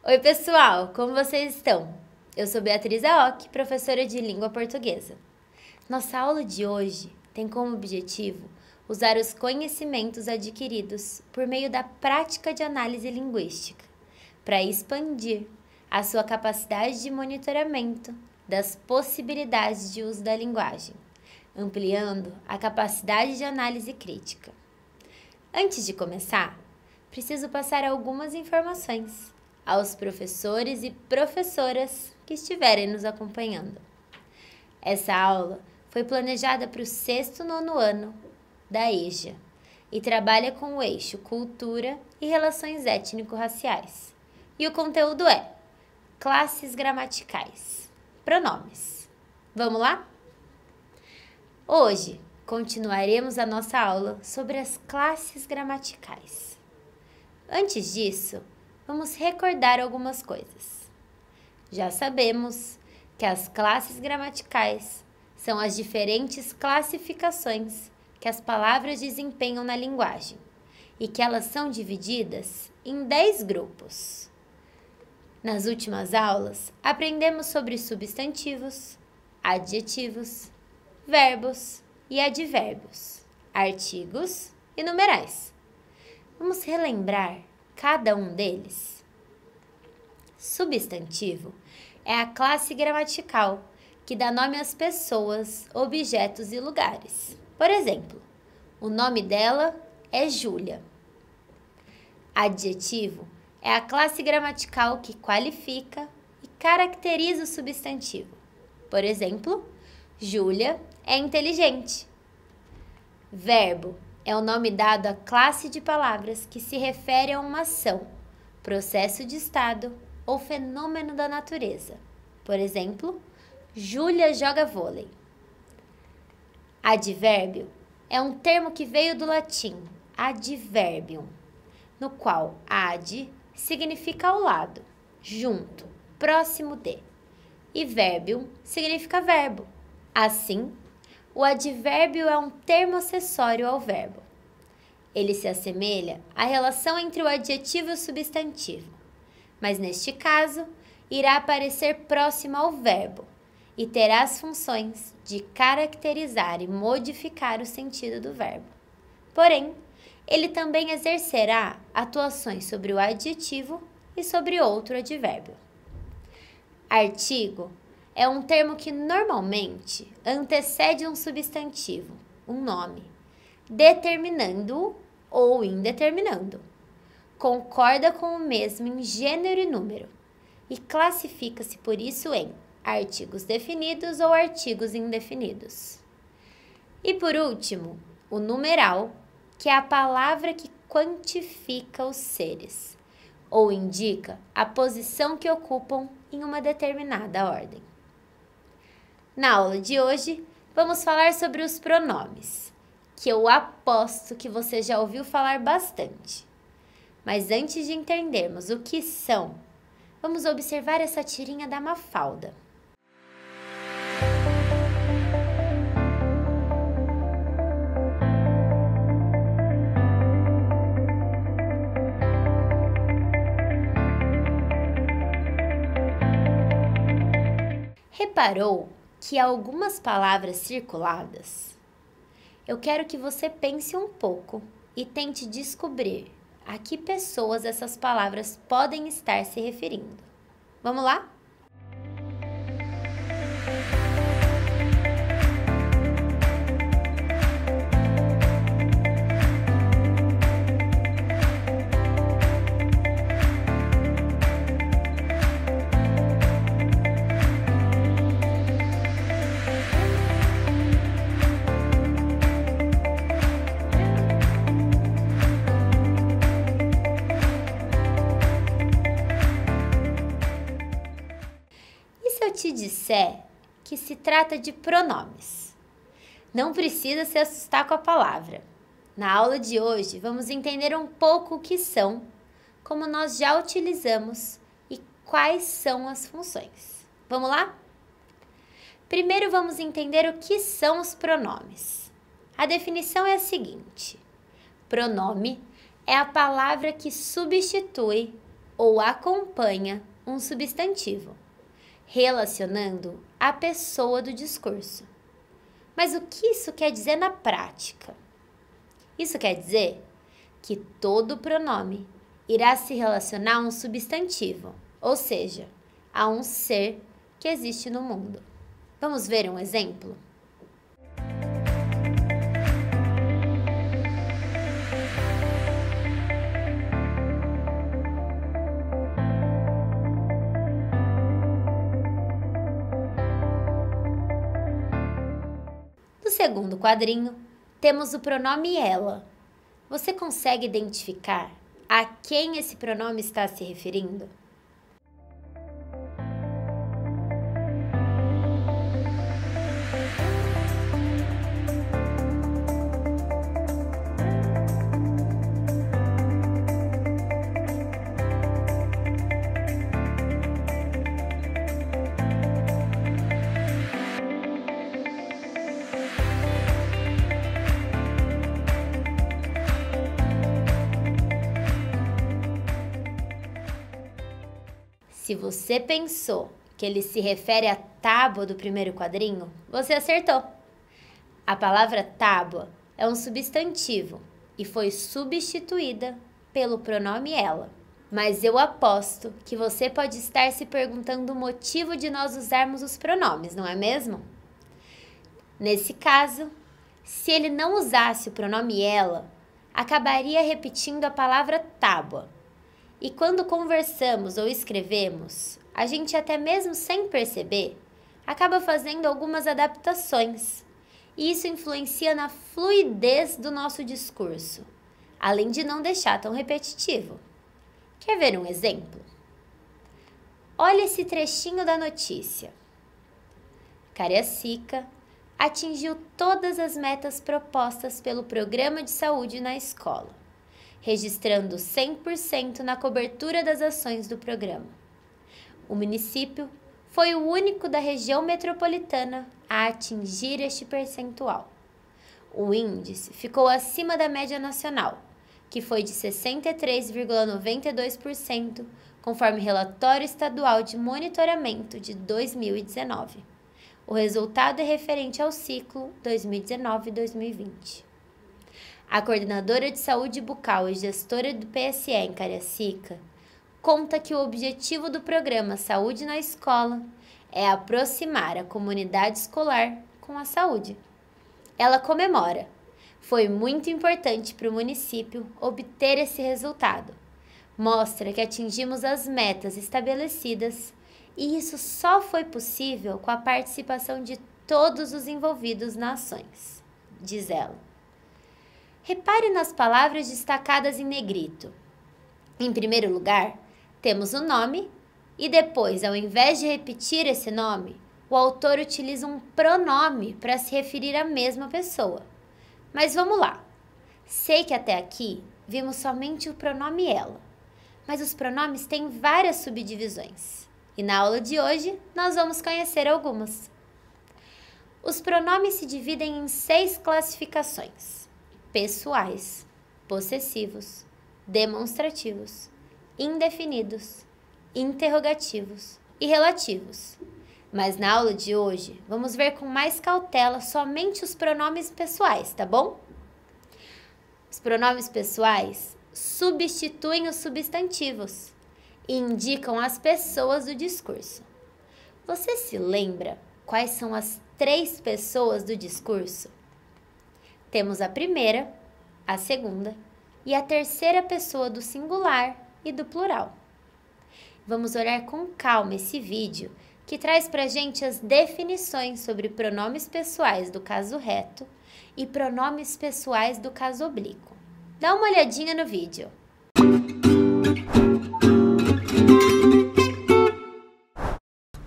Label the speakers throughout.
Speaker 1: Oi, pessoal, como vocês estão? Eu sou Beatriz Aoki, professora de língua portuguesa. Nossa aula de hoje tem como objetivo usar os conhecimentos adquiridos por meio da prática de análise linguística para expandir a sua capacidade de monitoramento das possibilidades de uso da linguagem, ampliando a capacidade de análise crítica. Antes de começar, preciso passar algumas informações aos professores e professoras que estiverem nos acompanhando. Essa aula foi planejada para o 6º e 9º ano da EJA e trabalha com o eixo Cultura e Relações Étnico-Raciais. E o conteúdo é classes gramaticais, pronomes. Vamos lá? Hoje continuaremos a nossa aula sobre as classes gramaticais. Antes disso, vamos recordar algumas coisas. Já sabemos que as classes gramaticais são as diferentes classificações que as palavras desempenham na linguagem e que elas são divididas em 10 grupos. Nas últimas aulas, aprendemos sobre substantivos, adjetivos, verbos e advérbios, artigos e numerais. Vamos relembrar cada um deles. Substantivo é a classe gramatical que dá nome às pessoas, objetos e lugares. Por exemplo, o nome dela é Júlia. Adjetivo é a classe gramatical que qualifica e caracteriza o substantivo. Por exemplo, Júlia é inteligente. Verbo é o nome dado à classe de palavras que se refere a uma ação, processo de estado ou fenômeno da natureza. Por exemplo, Júlia joga vôlei. Advérbio é um termo que veio do latim adverbium, no qual ad significa ao lado, junto, próximo de, e verbium significa verbo. Assim, o advérbio é um termo acessório ao verbo. Ele se assemelha à relação entre o adjetivo e o substantivo, mas neste caso, irá aparecer próximo ao verbo e terá as funções de caracterizar e modificar o sentido do verbo. Porém, ele também exercerá atuações sobre o adjetivo e sobre outro advérbio. Artigo é um termo que normalmente antecede um substantivo, um nome, determinando-o ou indeterminando. Concorda com o mesmo em gênero e número e classifica-se por isso em artigos definidos ou artigos indefinidos. E por último, o numeral, que é a palavra que quantifica os seres ou indica a posição que ocupam em uma determinada ordem. Na aula de hoje, vamos falar sobre os pronomes, que eu aposto que você já ouviu falar bastante. Mas antes de entendermos o que são, vamos observar essa tirinha da Mafalda. Reparou que algumas palavras circuladas? Eu quero que você pense um pouco e tente descobrir a que pessoas essas palavras podem estar se referindo. Vamos lá? Se eu te disser que se trata de pronomes, não precisa se assustar com a palavra. Na aula de hoje, vamos entender um pouco o que são, como nós já utilizamos e quais são as funções. Vamos lá? Primeiro, vamos entender o que são os pronomes. A definição é a seguinte: pronome é a palavra que substitui ou acompanha um substantivo, relacionando a pessoa do discurso. Mas o que isso quer dizer na prática? Isso quer dizer que todo pronome irá se relacionar a um substantivo, ou seja, a um ser que existe no mundo. Vamos ver um exemplo? No segundo quadrinho, temos o pronome ela. Você consegue identificar a quem esse pronome está se referindo? Se você pensou que ele se refere à tábua do primeiro quadrinho, você acertou. A palavra tábua é um substantivo e foi substituída pelo pronome ela. Mas eu aposto que você pode estar se perguntando o motivo de nós usarmos os pronomes, não é mesmo? Nesse caso, se ele não usasse o pronome ela, acabaria repetindo a palavra tábua. E quando conversamos ou escrevemos, a gente até mesmo sem perceber, acaba fazendo algumas adaptações. E isso influencia na fluidez do nosso discurso, além de não deixar tão repetitivo. Quer ver um exemplo? Olha esse trechinho da notícia. Cariacica atingiu todas as metas propostas pelo Programa de Saúde na escola, registrando 100% na cobertura das ações do programa. O município foi o único da região metropolitana a atingir este percentual. O índice ficou acima da média nacional, que foi de 63,92%, conforme relatório estadual de monitoramento de 2019. O resultado é referente ao ciclo 2019-2020. A coordenadora de saúde bucal e gestora do PSE em Cariacica conta que o objetivo do programa Saúde na Escola é aproximar a comunidade escolar com a saúde. Ela comemora. Foi muito importante para o município obter esse resultado. Mostra que atingimos as metas estabelecidas e isso só foi possível com a participação de todos os envolvidos nas ações, diz ela. Repare nas palavras destacadas em negrito. Em primeiro lugar, temos o nome e depois, ao invés de repetir esse nome, o autor utiliza um pronome para se referir à mesma pessoa. Mas vamos lá. Sei que até aqui vimos somente o pronome ela, mas os pronomes têm várias subdivisões. E na aula de hoje, nós vamos conhecer algumas. Os pronomes se dividem em 6 classificações: pessoais, possessivos, demonstrativos, indefinidos, interrogativos e relativos. Mas na aula de hoje, vamos ver com mais cautela somente os pronomes pessoais, tá bom? Os pronomes pessoais substituem os substantivos e indicam as pessoas do discurso. Você se lembra quais são as 3 pessoas do discurso? Temos a primeira, a segunda e a terceira pessoa do singular e do plural. Vamos olhar com calma esse vídeo que traz pra gente as definições sobre pronomes pessoais do caso reto e pronomes pessoais do caso oblíquo. Dá uma olhadinha no vídeo.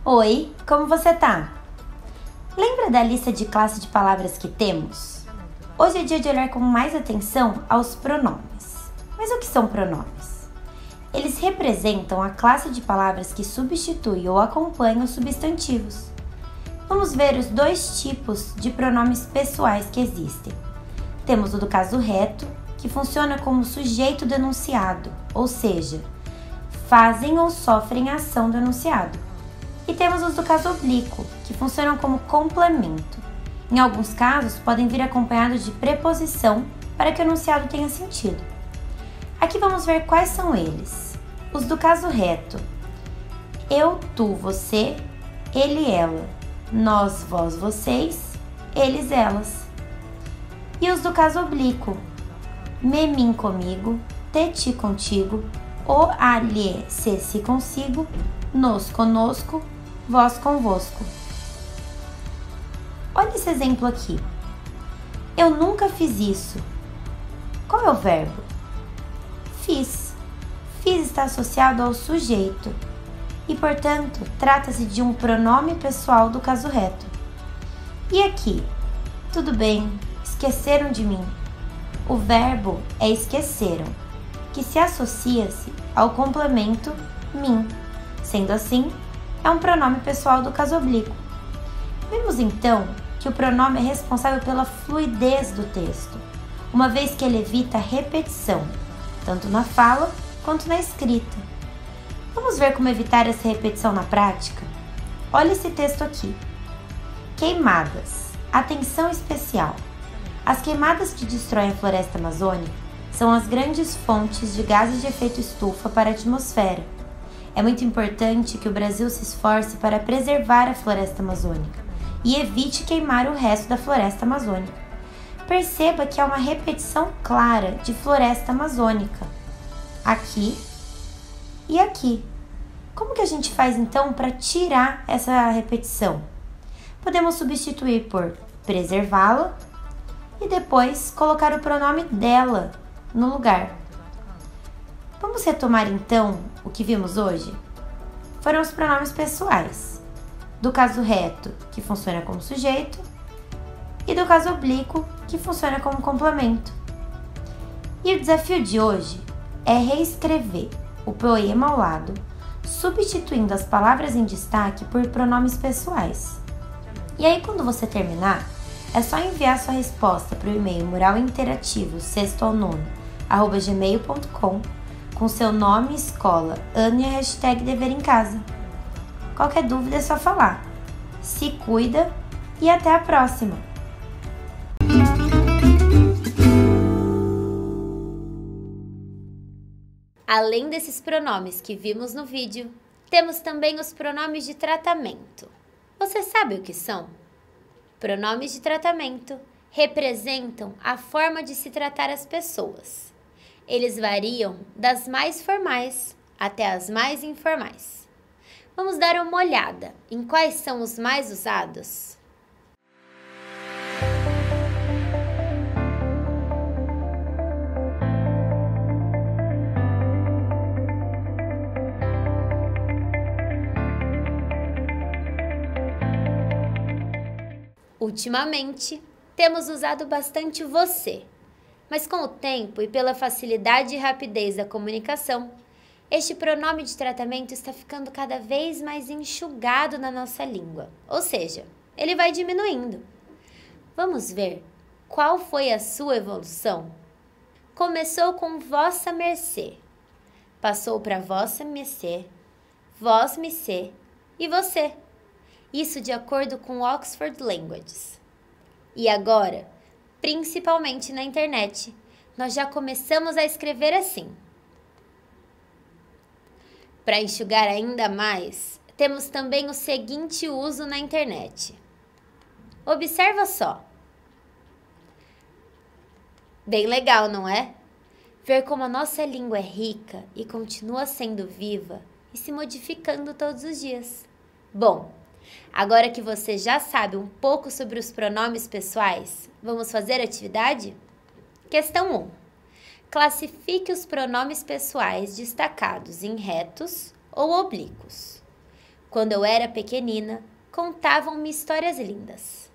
Speaker 2: Oi, como você tá? Lembra da lista de classe de palavras que temos? Hoje é dia de olhar com mais atenção aos pronomes. Mas o que são pronomes? Eles representam a classe de palavras que substitui ou acompanha os substantivos. Vamos ver os 2 tipos de pronomes pessoais que existem. Temos o do caso reto, que funciona como sujeito do enunciado, ou seja, fazem ou sofrem a ação do enunciado. E temos os do caso oblíquo, que funcionam como complemento. Em alguns casos, podem vir acompanhados de preposição para que o enunciado tenha sentido. Aqui vamos ver quais são eles. Os do caso reto: eu, tu, você, ele, ela, nós, vós, vocês, eles, elas. E os do caso oblíquo: me, mim, comigo, te, ti, contigo, o, a, lhe, se, si, consigo, nos, conosco, vós, convosco. Olha esse exemplo aqui. Eu nunca fiz isso. Qual é o verbo? Fiz. Fiz está associado ao sujeito e, portanto, trata-se de um pronome pessoal do caso reto. E aqui? Tudo bem, esqueceram de mim. O verbo é esqueceram, que se associa-se ao complemento mim. Sendo assim, é um pronome pessoal do caso oblíquo. Vemos então que o pronome é responsável pela fluidez do texto, uma vez que ele evita repetição, tanto na fala quanto na escrita. Vamos ver como evitar essa repetição na prática? Olha esse texto aqui. Queimadas. Atenção especial. As queimadas que destroem a floresta amazônica são as grandes fontes de gases de efeito estufa para a atmosfera. É muito importante que o Brasil se esforce para preservar a floresta amazônica e evite queimar o resto da floresta amazônica. Perceba que há uma repetição clara de floresta amazônica, aqui e aqui. Como que a gente faz então para tirar essa repetição? Podemos substituir por preservá-la e depois colocar o pronome dela no lugar. Vamos retomar então o que vimos hoje? Foram os pronomes pessoais, do caso reto, que funciona como sujeito, e do caso oblíquo, que funciona como complemento. E o desafio de hoje é reescrever o poema ao lado, substituindo as palavras em destaque por pronomes pessoais. E aí, quando você terminar, é só enviar sua resposta para o e-mail muralinterativo6º@gmail.com com seu nome, escola, ano e a hashtag dever em casa. Qualquer dúvida é só falar. Se cuida e até a próxima!
Speaker 1: Além desses pronomes que vimos no vídeo, temos também os pronomes de tratamento. Você sabe o que são? Pronomes de tratamento representam a forma de se tratar as pessoas. Eles variam das mais formais até as mais informais. Vamos dar uma olhada em quais são os mais usados? Ultimamente, temos usado bastante você, mas com o tempo e pela facilidade e rapidez da comunicação, este pronome de tratamento está ficando cada vez mais enxugado na nossa língua, ou seja, ele vai diminuindo. Vamos ver qual foi a sua evolução? Começou com vossa mercê, passou para vossa mercê, vós mercê e você. Isso de acordo com Oxford Languages. E agora, principalmente na internet, nós já começamos a escrever assim. Para enxugar ainda mais, temos também o seguinte uso na internet. Observa só. Bem legal, não é? Ver como a nossa língua é rica e continua sendo viva e se modificando todos os dias. Bom, agora que você já sabe um pouco sobre os pronomes pessoais, vamos fazer a atividade? Questão 1. Classifique os pronomes pessoais destacados em retos ou oblíquos. Quando eu era pequenina, contavam-me histórias lindas.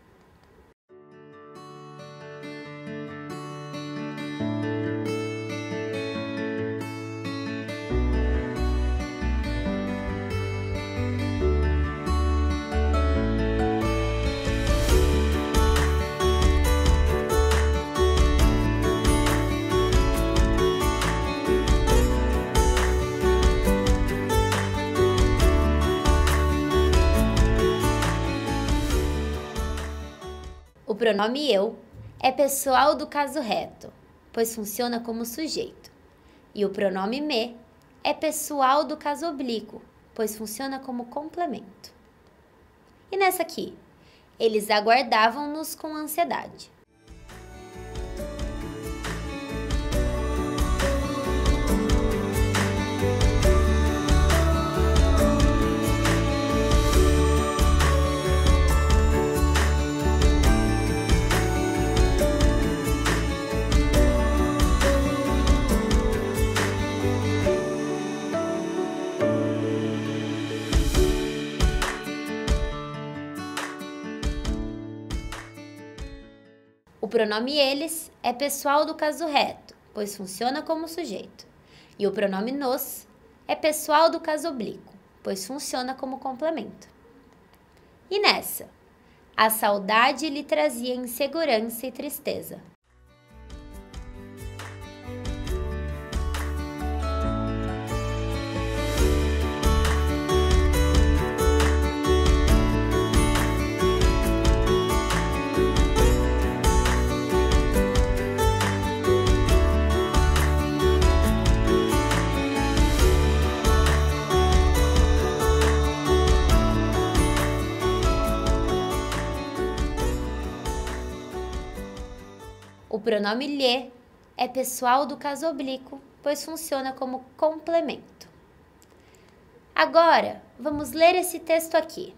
Speaker 1: pronome eu é pessoal do caso reto, pois funciona como sujeito. E o pronome me é pessoal do caso oblíquo, pois funciona como complemento. E nessa aqui? Eles aguardavam-nos com ansiedade. O pronome eles é pessoal do caso reto, pois funciona como sujeito. E o pronome nos é pessoal do caso oblíquo, pois funciona como complemento. E nessa? A saudade lhe trazia insegurança e tristeza. O pronome lhe é pessoal do caso oblíquo, pois funciona como complemento. Agora, vamos ler esse texto aqui.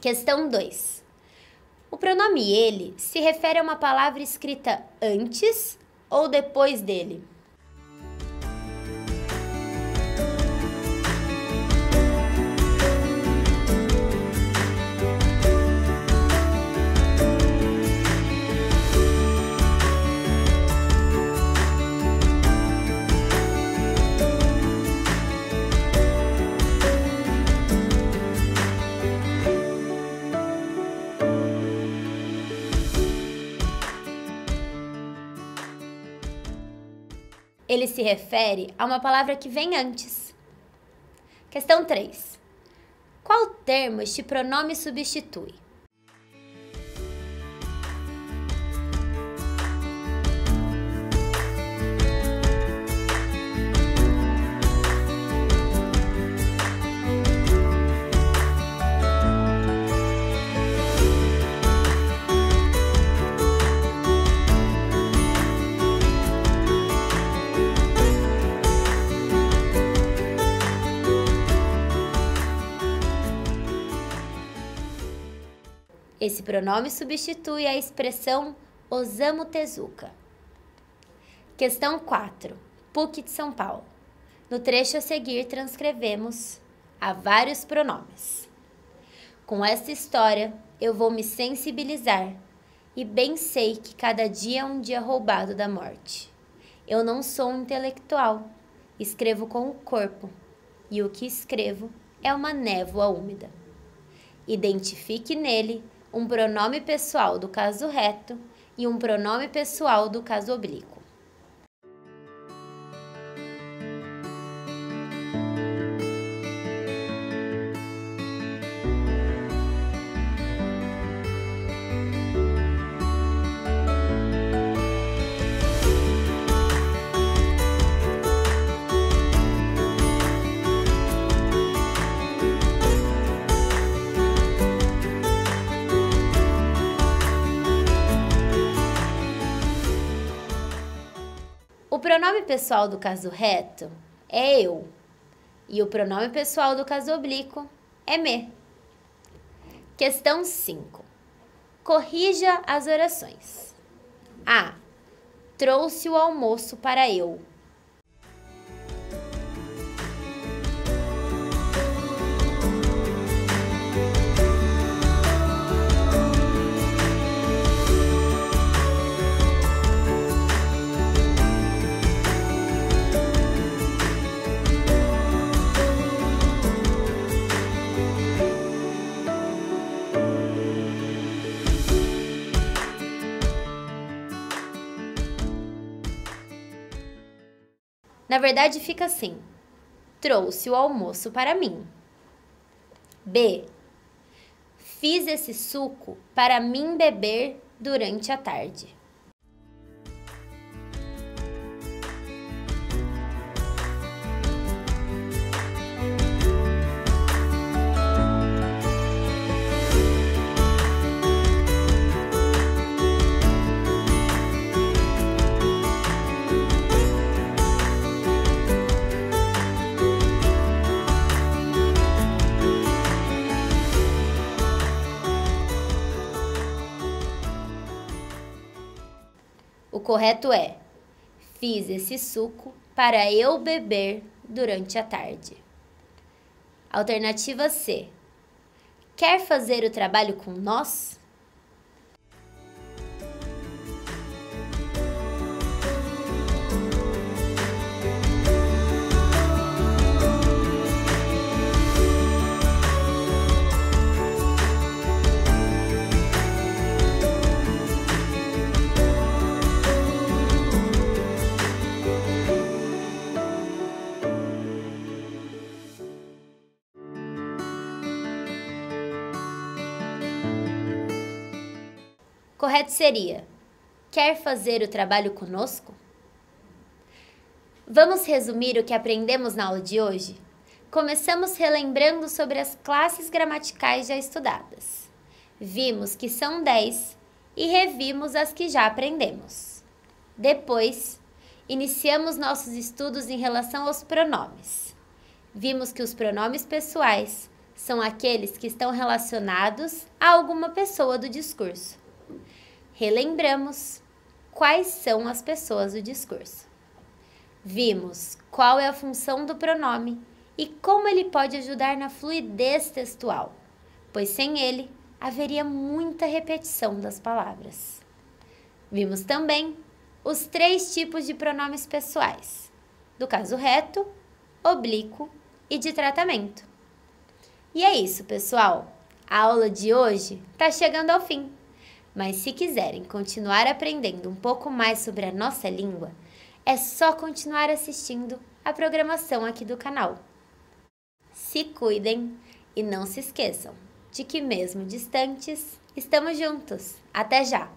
Speaker 1: Questão 2. O pronome ele se refere a uma palavra escrita antes ou depois dele? Ele se refere a uma palavra que vem antes. Questão 3. Qual termo este pronome substitui? Esse pronome substitui a expressão Osamu Tezuka. Questão 4. PUC de São Paulo. No trecho a seguir transcrevemos há vários pronomes. Com esta história eu vou me sensibilizar e bem sei que cada dia é um dia roubado da morte. Eu não sou um intelectual, escrevo com o corpo e o que escrevo é uma névoa úmida. Identifique nele um pronome pessoal do caso reto e um pronome pessoal do caso oblíquo. pronome pessoal do caso reto é eu. E o pronome pessoal do caso oblíquo é me. Questão 5. Corrija as orações. A. Trouxe o almoço para eu. Na verdade, fica assim: trouxe o almoço para mim. B. Fiz esse suco para mim beber durante a tarde. O correto é: fiz esse suco para eu beber durante a tarde. Alternativa C. Quer fazer o trabalho com nós? Correto seria: quer fazer o trabalho conosco? Vamos resumir o que aprendemos na aula de hoje? Começamos relembrando sobre as classes gramaticais já estudadas. Vimos que são 10 e revimos as que já aprendemos. Depois, iniciamos nossos estudos em relação aos pronomes. Vimos que os pronomes pessoais são aqueles que estão relacionados a alguma pessoa do discurso. Relembramos quais são as pessoas do discurso. Vimos qual é a função do pronome e como ele pode ajudar na fluidez textual, pois sem ele haveria muita repetição das palavras. Vimos também os 3 tipos de pronomes pessoais, do caso reto, oblíquo e de tratamento. E é isso, pessoal. A aula de hoje está chegando ao fim. Mas se quiserem continuar aprendendo um pouco mais sobre a nossa língua, é só continuar assistindo a programação aqui do canal. Se cuidem e não se esqueçam de que mesmo distantes, estamos juntos. Até já!